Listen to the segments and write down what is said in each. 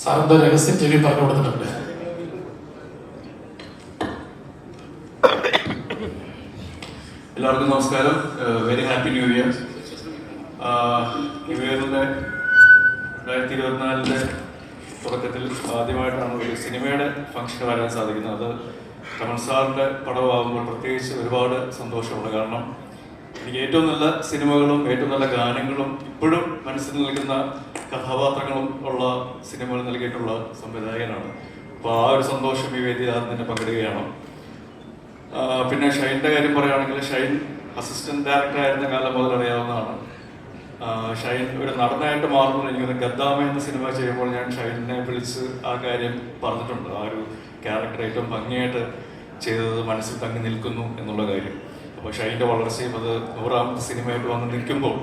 സാറിന്റെ രഹസ്യം ചെവി പറഞ്ഞു കൊടുത്തിട്ടുണ്ട്. എല്ലാവർക്കും നമസ്കാരം. Very happy new year. New ഇയറിന്റെ 2024 തുടക്കത്തിൽ ആദ്യമായിട്ടാണ് ഒരു സിനിമയുടെ ഫംഗ്ഷന് വരാൻ സാധിക്കുന്നത്. അത് കമൽ സാറിന്റെ പടമാകുമ്പോൾ പ്രത്യേകിച്ച് ഒരുപാട് സന്തോഷമുണ്ട്. കാരണം എനിക്ക് ഏറ്റവും നല്ല സിനിമകളും ഏറ്റവും നല്ല ഗാനങ്ങളും ഇപ്പോഴും മനസ്സിൽ നിൽക്കുന്ന കഥാപാത്രങ്ങളും ഉള്ള സിനിമകൾ നൽകിയിട്ടുള്ള സംവിധായകനാണ്. അപ്പോൾ ആ ഒരു സന്തോഷം ഈ വേദി തന്നെ പങ്കിടുകയാണ്. പിന്നെ ഷൈൻ്റെ കാര്യം പറയുകയാണെങ്കിൽ ഷൈൻ അസിസ്റ്റന്റ് ഡയറക്ടർ ആയിരുന്ന കാലം മുതൽ അറിയാവുന്നതാണ്. ഷൈൻ ഒരു നടനായിട്ട് മാറുമ്പോൾ എനിക്കൊന്ന് ഗദ്ദാമ എന്ന സിനിമ ചെയ്യുമ്പോൾ ഞാൻ ഷൈനെ വിളിച്ച് ആ കാര്യം പറഞ്ഞിട്ടുണ്ട്. ആ ഒരു ക്യാരക്ടർ ഏറ്റവും ഭംഗിയായിട്ട് ചെയ്തത് മനസ്സിൽ തങ്ങി നിൽക്കുന്നു എന്നുള്ള കാര്യം. അപ്പോൾ ഷൈൻ്റെ വളർച്ചയും അത് 100ാമത്തെ സിനിമയായിട്ട് വന്ന് നിൽക്കുമ്പോൾ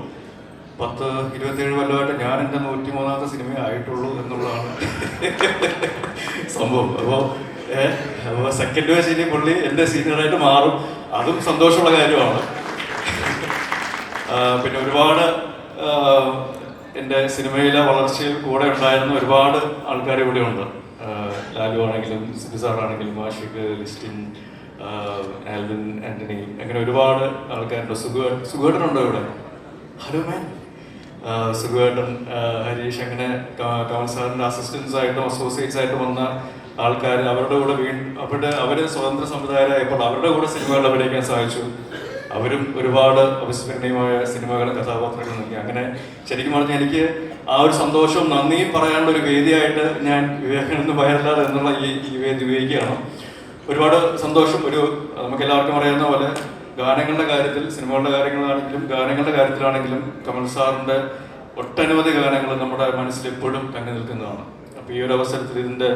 10-27 കൊല്ലമായിട്ട് ഞാൻ എൻ്റെ 103ാമത്തെ സിനിമ ആയിട്ടുള്ളൂ എന്നുള്ളതാണ് സംഭവം. അപ്പോൾ സെക്കൻഡ് വേഴ്സിന് പുള്ളി എൻ്റെ സീനിയറായിട്ട് മാറും, അതും സന്തോഷമുള്ള കാര്യമാണ്. പിന്നെ ഒരുപാട് എൻ്റെ സിനിമയിലെ വളർച്ചയിൽ കൂടെ ഉണ്ടായിരുന്ന ഒരുപാട് ആൾക്കാർ ഇവിടെ ഉണ്ട്. ലാലു ആണെങ്കിലും സിബി സാറാണെങ്കിലും ആഷിഖ്, ലിസ്റ്റിൻ, ആൽവിൻ, ആന്റണി, അങ്ങനെ ഒരുപാട് ആൾക്കാരുണ്ട്. സുഖേട്ടനുണ്ടോ ഇവിടെ? ഹലോ മാൻ. സുഖേട്ടൻ, ഹരീഷ്, അങ്ങനെ കമൽ സാറിൻ്റെ അസിസ്റ്റൻസ് ആയിട്ടും അസോസിയേറ്റ്സ് ആയിട്ടും വന്ന ആൾക്കാർ, അവരുടെ കൂടെ അവർ സ്വതന്ത്ര സംവിധായകരായപ്പോൾ അവരുടെ കൂടെ സിനിമകൾ അഭിനയിക്കാൻ സാധിച്ചു. അവരും ഒരുപാട് അവിസ്മരണീയമായ സിനിമകളും കഥാപാത്രങ്ങളും നൽകി. അങ്ങനെ ശരിക്കും പറഞ്ഞാൽ എനിക്ക് ആ ഒരു സന്തോഷവും നന്ദിയും പറയാനുള്ള ഒരു വേദിയായിട്ട് ഞാൻ വിവേകാനന്ദ വയർലാൽ എന്നുള്ള ഈ വേദി ഉപയോഗിക്കുകയാണ്. ഒരുപാട് സന്തോഷം. നമുക്ക് എല്ലാവർക്കും അറിയാവുന്ന പോലെ ഗാനങ്ങളുടെ കാര്യത്തിൽ, സിനിമകളുടെ ഗാനങ്ങളുടെ കാര്യത്തിലാണെങ്കിലും കമൽ സാറിൻ്റെ ഒട്ടനവധി ഗാനങ്ങൾ നമ്മുടെ മനസ്സിൽ എപ്പോഴും തങ്ങി നിൽക്കുന്നതാണ്. അപ്പോൾ ഈ ഒരു അവസരത്തിൽ ഇതിൻ്റെ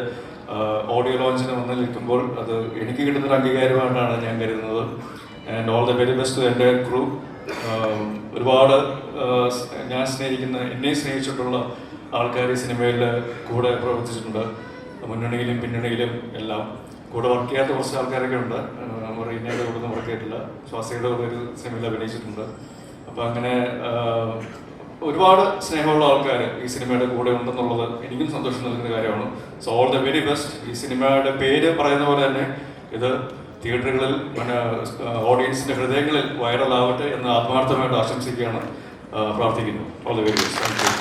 ഓഡിയോ ലോഞ്ചിന് വന്ന് നിൽക്കുമ്പോൾ അത് എനിക്ക് കിട്ടുന്നൊരു അംഗീകാരമായിട്ടാണ് ഞാൻ കരുതുന്നത്. And all the very best to എൻ്റെ ക്രൂ. ഒരുപാട് ഞാൻ സ്നേഹിക്കുന്ന, എന്നെ സ്നേഹിച്ചിട്ടുള്ള ആൾക്കാർ ഈ സിനിമയിൽ കൂടെ പ്രവർത്തിച്ചിട്ടുണ്ട്. മുന്നണിയിലും പിന്നണിയിലും എല്ലാം കൂടെ വർക്ക് ചെയ്യാത്ത കുറച്ച് ആൾക്കാരൊക്കെ ഉണ്ട്. റീനയുടെ കൂടെ ഒന്നും വർക്ക് ചെയ്തിട്ടില്ല. ശ്വാസയുടെ കൂടെ ഒരു സിനിമയിൽ അഭിനയിച്ചിട്ടുണ്ട്. അപ്പോൾ അങ്ങനെ ഒരുപാട് സ്നേഹമുള്ള ആൾക്കാർ ഈ സിനിമയുടെ കൂടെ ഉണ്ടെന്നുള്ളത് എനിക്കും സന്തോഷം നൽകുന്ന കാര്യമാണ്. So all the very best. ഈ സിനിമയുടെ പേര് പറയുന്ന പോലെ തന്നെ ഇത് തിയേറ്ററുകളിൽ, ഓഡിയൻസിന്റെ ഹൃദയങ്ങളിൽ വൈറലാവട്ടെ എന്ന് ആത്മാർത്ഥമായിട്ട് ആശംസിക്കുകയാണ്, പ്രാർത്ഥിക്കുന്നു. All the very best. Thank you.